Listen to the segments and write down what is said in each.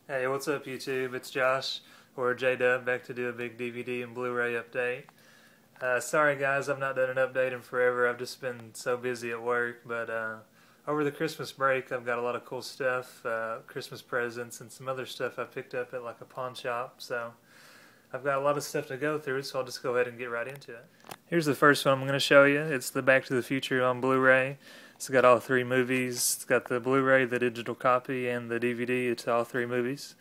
Hey, what's up YouTube? It's Josh, or Jdub, back to do a big DVD and Blu Ray update. Sorry guys, I've not done an update in forever. I've just been so busy at work, but over the Christmas break I've got a lot of cool stuff, Christmas presents and some other stuff I picked up at like a pawn shop, so I've got a lot of stuff to go through, so I'll just go ahead and get right into it. Here's the first one I'm going to show you. It's the Back to the Future on Blu-ray. It's got all three movies. It's got the Blu-ray, the digital copy, and the DVD. It's all three movies.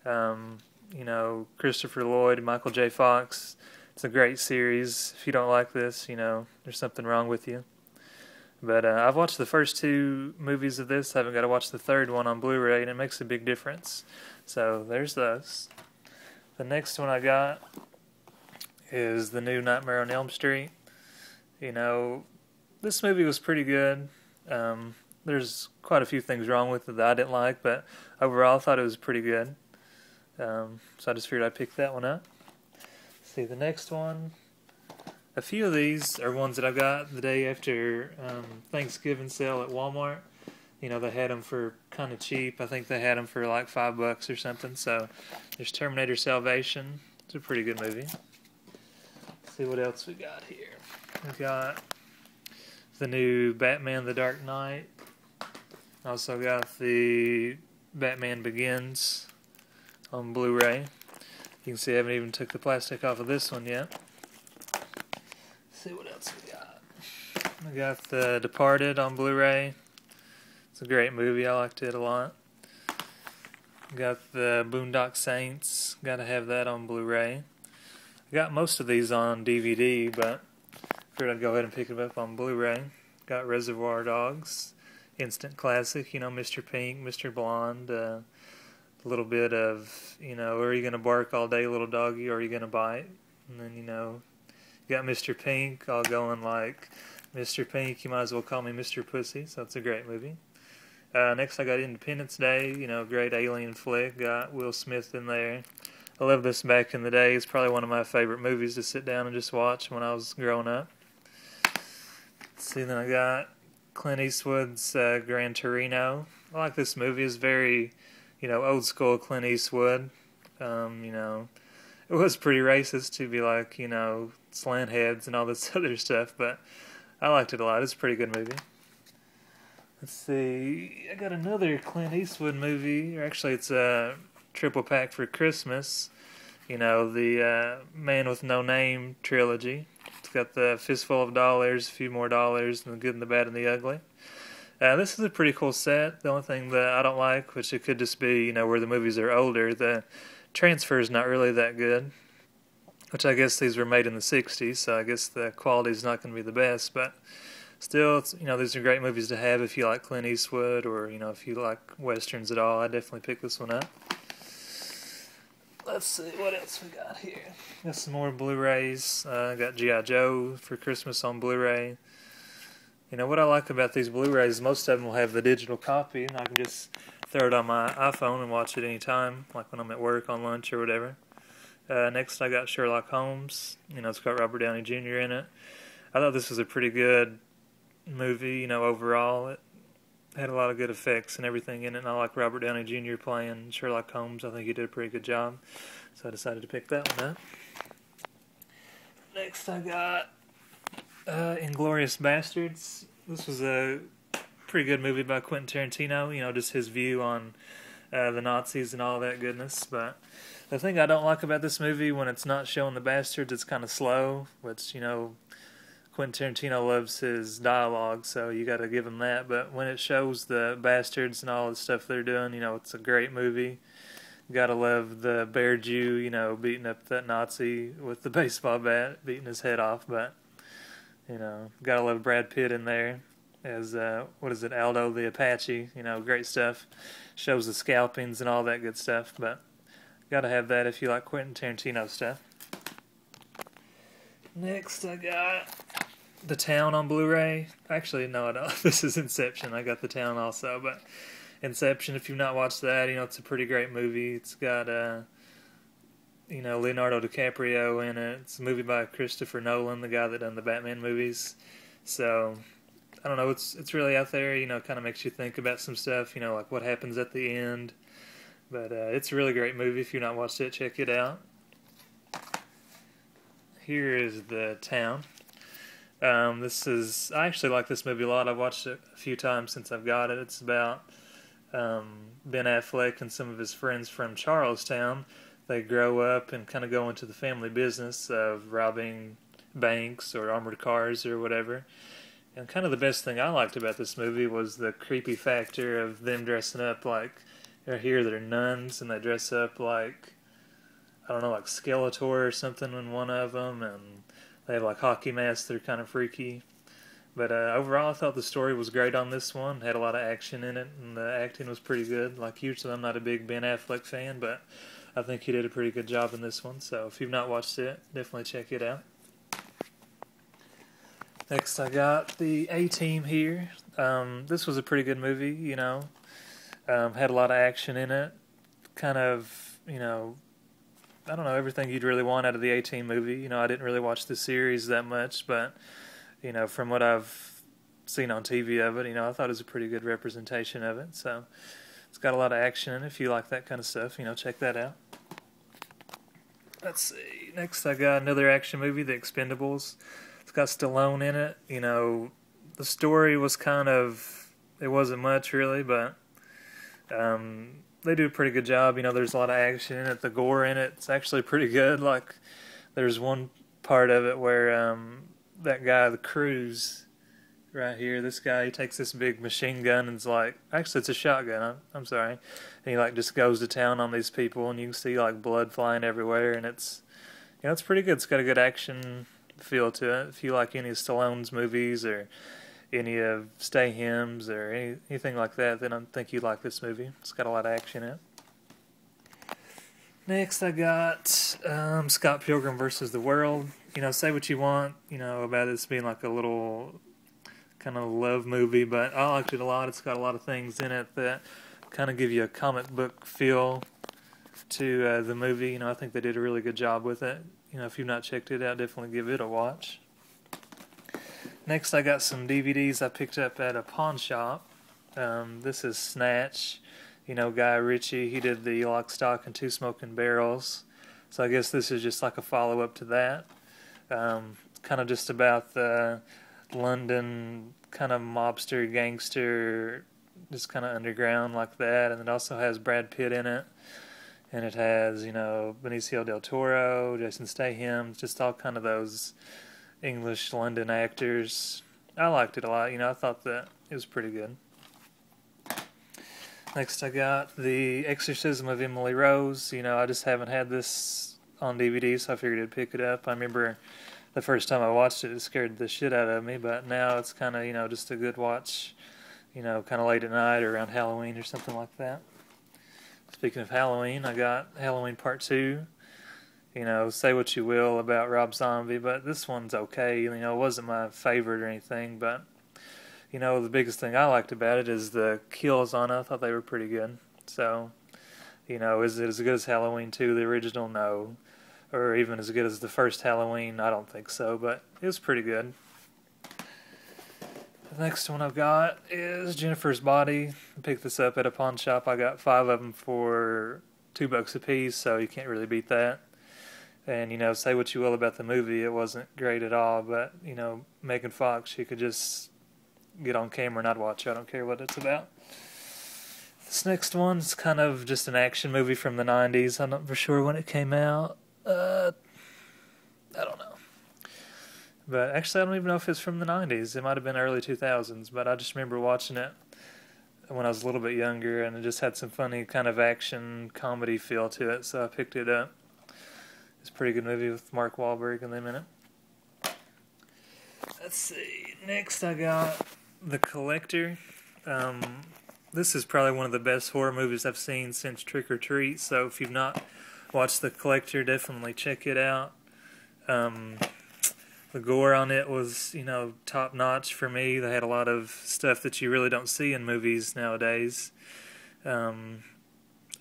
You know, Christopher Lloyd, Michael J. Fox. It's a great series. If you don't like this, you know, there's something wrong with you. But I've watched the first two movies of this. I haven't got to watch the third one on Blu-ray, and it makes a big difference. So there's those. The next one I got is the new Nightmare on Elm Street. You know, this movie was pretty good. There's quite a few things wrong with it that I didn't like, but overall I thought it was pretty good. So I just figured I'd pick that one up. See, the next one, a few of these are ones that I got the day after Thanksgiving sale at Walmart. You know, they had them for kind of cheap. I think they had them for like $5 or something. So there's Terminator Salvation. It's a pretty good movie. Let's see what else we got here. We got the new Batman The Dark Knight. Also got the Batman Begins on Blu-ray. You can see I haven't even took the plastic off of this one yet. Let's see what else we got. We got The Departed on Blu-ray. It's a great movie. I liked it a lot. Got the Boondock Saints. Got to have that on Blu-ray. I got most of these on DVD, but figured I'd go ahead and pick it up on Blu-ray. Got Reservoir Dogs. Instant classic. You know, Mr. Pink, Mr. Blonde. A little bit of, you know, are you going to bark all day, little doggy, or are you going to bite? And then, you know, you got Mr. Pink all going like, Mr. Pink, you might as well call me Mr. Pussy. So it's a great movie. Next I got Independence Day, you know, great alien flick, got Will Smith in there. I loved this back in the day. It's probably one of my favorite movies to sit down and just watch when I was growing up. Let's see, then I got Clint Eastwood's Gran Torino. I like this movie. It's very, you know, old school Clint Eastwood. You know, it was pretty racist to be like, you know, slant heads and all this other stuff, but I liked it a lot. It's a pretty good movie. Let's see, I got another Clint Eastwood movie, or actually it's a triple pack for Christmas. You know, the Man with No Name trilogy. It's got the Fistful of Dollars, a few more dollars, and the Good and the Bad and the Ugly. This is a pretty cool set. The only thing that I don't like, which it could just be, you know, where the movies are older, the transfer is not really that good. Which I guess these were made in the 60s, so I guess the quality is not going to be the best, but still, it's, you know, these are great movies to have if you like Clint Eastwood or, you know, if you like westerns at all. I definitely pick this one up. Let's see what else we got here. Got some more Blu-rays. Got G.I. Joe for Christmas on Blu-ray. You know, what I like about these Blu-rays, most of them will have the digital copy, and I can just throw it on my iPhone and watch it anytime, like when I'm at work, on lunch, or whatever. Next, I got Sherlock Holmes. You know, it's got Robert Downey Jr. in it. I thought this was a pretty good movie, you know, overall. It had a lot of good effects and everything in it, and I like Robert Downey Jr. playing Sherlock Holmes. I think he did a pretty good job, so I decided to pick that one up. Next I got Inglourious Bastards. This was a pretty good movie by Quentin Tarantino, you know, just his view on the Nazis and all that goodness, but the thing I don't like about this movie, when it's not showing the bastards, it's kind of slow, which, you know, Quentin Tarantino loves his dialogue, so you got to give him that. But when it shows the bastards and all the stuff they're doing, you know, it's a great movie. Got to love the Bear Jew, you know, beating up that Nazi with the baseball bat, beating his head off. But, you know, got to love Brad Pitt in there as, what is it, Aldo the Apache. You know, great stuff. Shows the scalpings and all that good stuff. But got to have that if you like Quentin Tarantino stuff. Next I got The Town on Blu-ray. Actually, no, I don't. This is Inception. I got The Town also, but Inception, if you've not watched that, you know, it's a pretty great movie. It's got, you know, Leonardo DiCaprio in it. It's a movie by Christopher Nolan, the guy that done the Batman movies. So, I don't know, it's really out there, you know, kind of makes you think about some stuff, you know, like what happens at the end. But it's a really great movie. If you've not watched it, check it out. Here is The Town. I actually like this movie a lot. I've watched it a few times since I've got it. It's about Ben Affleck and some of his friends from Charlestown. They grow up and kind of go into the family business of robbing banks or armored cars or whatever. And kind of the best thing I liked about this movie was the creepy factor of them dressing up like, here they're nuns and they dress up like, I don't know, like Skeletor or something in one of them, and they have like hockey masks that are kind of freaky. But overall, I thought the story was great on this one. Had a lot of action in it, and the acting was pretty good. Like, usually I'm not a big Ben Affleck fan, but I think he did a pretty good job in this one. So if you've not watched it, definitely check it out. Next, I got the ATeam here. This was a pretty good movie, you know. Had a lot of action in it. Kind of, you know, I don't know, everything you'd really want out of the ATeam movie. You know, I didn't really watch the series that much, but, you know, from what I've seen on TV of it, you know, I thought it was a pretty good representation of it. So it's got a lot of action in it. If you like that kind of stuff, you know, check that out. Let's see. Next, I got another action movie, The Expendables. It's got Stallone in it. You know, the story was kind of, it wasn't much really, but they do a pretty good job. You know, there's a lot of action in it. The gore in it, it's actually pretty good. Like, there's one part of it where that guy, the Cruz, right here, this guy, he takes this big machine gun and is like, actually it's a shotgun, I'm sorry, and he like just goes to town on these people, and you can see like blood flying everywhere, and it's, you know, it's pretty good. It's got a good action feel to it. If you like any of Stallone's movies or any of Stahim's or anything like that, then I think you'd like this movie. It's got a lot of action in it. Next, I got Scott Pilgrim versus the World. You know, say what you want, you know, about this being like a little kind of love movie, but I liked it a lot. It's got a lot of things in it that kind of give you a comic book feel to the movie. You know, I think they did a really good job with it. You know, if you've not checked it out, definitely give it a watch. Next, I got some DVDs I picked up at a pawn shop. This is Snatch. You know, Guy Ritchie, he did the Lock, Stock, and Two Smoking Barrels. So I guess this is just like a follow-up to that. Kind of just about the London kind of mobster, gangster, just kind of underground like that. And it also has Brad Pitt in it. And it has, you know, Benicio del Toro, Jason Statham, just all kind of those English London actors. I liked it a lot. You know, I thought that it was pretty good. Next, I got The Exorcism of Emily Rose. You know, I just haven't had this on DVD, so I figured I'd pick it up. I remember the first time I watched it, it scared the shit out of me, but now it's kind of, you know, just a good watch, you know, kind of late at night or around Halloween or something like that. Speaking of Halloween, I got Halloween Part 2. You know, say what you will about Rob Zombie, but this one's okay. You know, it wasn't my favorite or anything, but, you know, the biggest thing I liked about it is the kills on it. I thought they were pretty good. So, you know, is it as good as Halloween 2, the original? No. Or even as good as the first Halloween? I don't think so, but it was pretty good. The next one I've got is Jennifer's Body. I picked this up at a pawn shop. I got 5 of them for $2 a piece, so you can't really beat that. And, you know, say what you will about the movie, it wasn't great at all, but, you know, Megan Fox, she could just get on camera and I'd watch it. I don't care what it's about. This next one's kind of just an action movie from the 90s. I'm not for sure when it came out. I don't know. But actually, I don't even know if it's from the 90s. It might have been early 2000s, but I just remember watching it when I was a little bit younger, and it just had some funny kind of action comedy feel to it, so I picked it up. It's a pretty good movie with Mark Wahlberg and them in it. Let's see. Next, I got The Collector. This is probably one of the best horror movies I've seen since Trick or Treat, so if you've not watched The Collector, definitely check it out. The gore on it was, you know, top notch for me. They had a lot of stuff that you really don't see in movies nowadays. I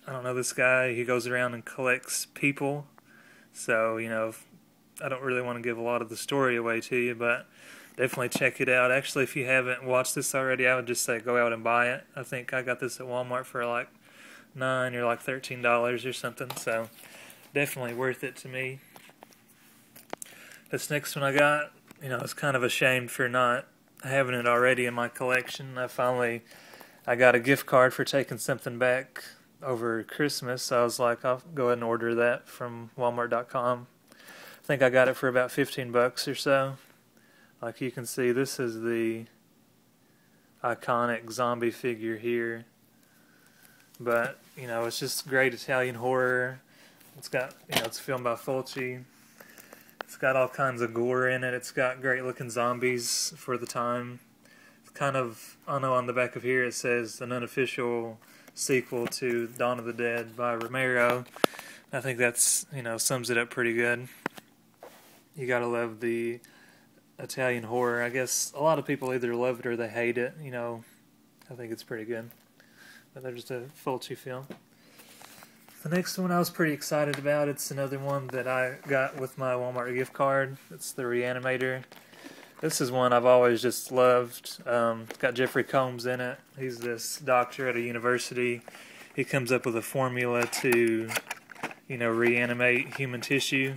don't know, this guy, he goes around and collects people. So, you know, I don't really want to give a lot of the story away to you, but definitely check it out. Actually, if you haven't watched this already, I would just say go out and buy it. I think I got this at Walmart for like $9 or like $13 or something, so definitely worth it to me. This next one I got, I was kind of ashamed for not having it already in my collection. I got a gift card for taking something back over Christmas, so I was like, I'll go ahead and order that from Walmart.com. I think I got it for about $15 or so. Like you can see, this is the iconic zombie figure here. But, it's just great Italian horror. It's got, it's filmed by Fulci. It's got all kinds of gore in it. It's got great looking zombies for the time. It's kind of, I know on the back of here it says an unofficial sequel to Dawn of the Dead by Romero. I think that's, sums it up pretty good. You gotta love the Italian horror. I guess a lot of people either love it or they hate it. I think it's pretty good. But there's a Fulci film. The next one I was pretty excited about. It's another one that I got with my Walmart gift card. It's the Reanimator. This is one I've always just loved. It's got Jeffrey Combs in it. He's this doctor at a university. He comes up with a formula to, reanimate human tissue.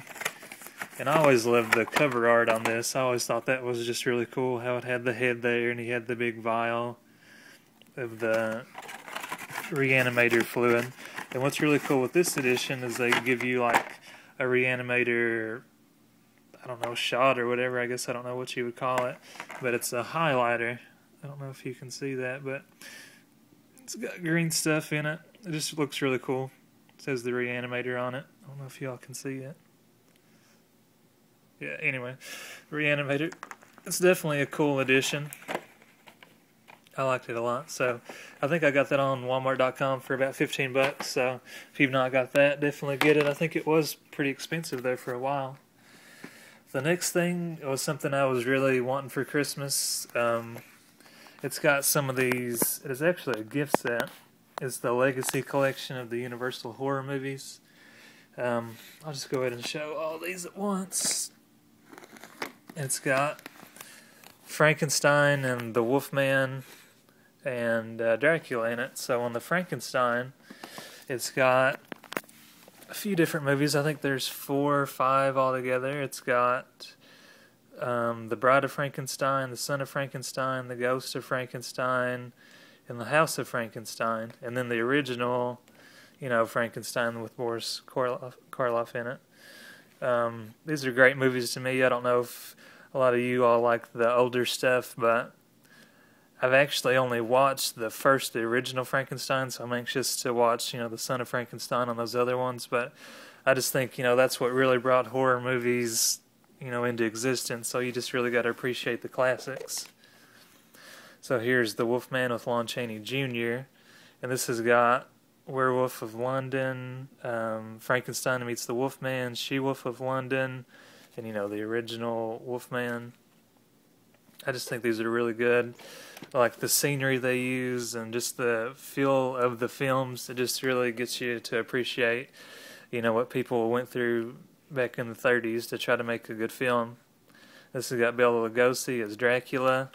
And I always loved the cover art on this. I always thought that was just really cool, how it had the head there and he had the big vial of the Reanimator fluid. And what's really cool with this edition is they give you like a Reanimator, I don't know, shot or whatever. I guess I don't know what you would call it. But it's a highlighter. I don't know if you can see that, but it's got green stuff in it. It just looks really cool. It says the Reanimator on it. I don't know if y'all can see it. Yeah, anyway, Reanimator. It's definitely a cool edition. I liked it a lot, so I think I got that on Walmart.com for about $15. So if you've not got that, definitely get it. I think it was pretty expensive though for a while. The next thing was something I was really wanting for Christmas. It's got some of these. It is actually a gift set. It's the Legacy collection of the Universal horror movies. I'll just go ahead and show all these at once. It's got Frankenstein and the Wolfman and Dracula in it. So on the Frankenstein, it's got a few different movies. I think there's 4 or 5 altogether. It's got The Bride of Frankenstein, The Son of Frankenstein, The Ghost of Frankenstein, and The House of Frankenstein. And then the original, Frankenstein with Boris Karloff in it. These are great movies to me. I don't know if a lot of you all like the older stuff, but I've actually only watched the original Frankenstein, so I'm anxious to watch, The Son of Frankenstein on those other ones. But I just think, that's what really brought horror movies, into existence. So you just really got to appreciate the classics. So here's The Wolfman with Lon Chaney Jr., and this has got Werewolf of London, Frankenstein meets the Wolfman, She-Wolf of London, and the original Wolfman. I just think these are really good. I like the scenery they use and just the feel of the films. It just really gets you to appreciate, what people went through back in the 30s to try to make a good film. This has got Bela Lugosi as Dracula.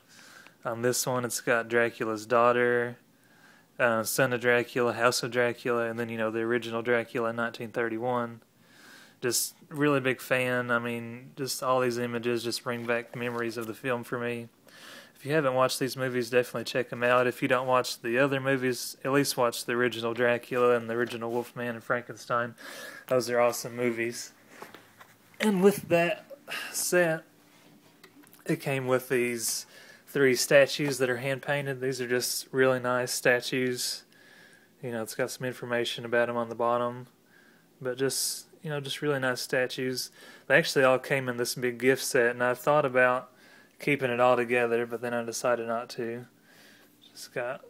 On this one, it's got Dracula's daughter, Son of Dracula, House of Dracula, and then, the original Dracula in 1931. Just really big fan. I mean, just all these images just bring back memories of the film for me. If you haven't watched these movies, definitely check them out. If you don't watch the other movies, at least watch the original Dracula and the original Wolfman and Frankenstein. Those are awesome movies. And with that set, it came with these 3 statues that are hand-painted. These are just really nice statues. It's got some information about them on the bottom. But just really nice statues. They actually all came in this big gift set, and I thought about keeping it all together, but then I decided not to. Just got,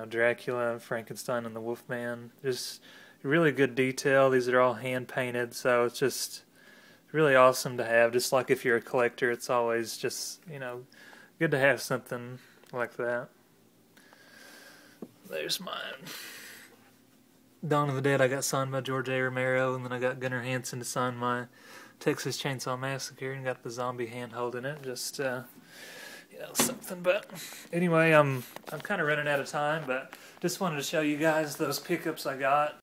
Dracula, Frankenstein, and the Wolfman. Just really good detail. These are all hand-painted, so it's just really awesome to have. Just like if you're a collector, it's always just, good to have something like that. There's mine. Dawn of the Dead I got signed by George A. Romero, and then I got Gunnar Hansen to sign my Texas Chainsaw Massacre, and got the zombie hand holding it. Just, something. But anyway, I'm kind of running out of time, but just wanted to show you guys those pickups I got.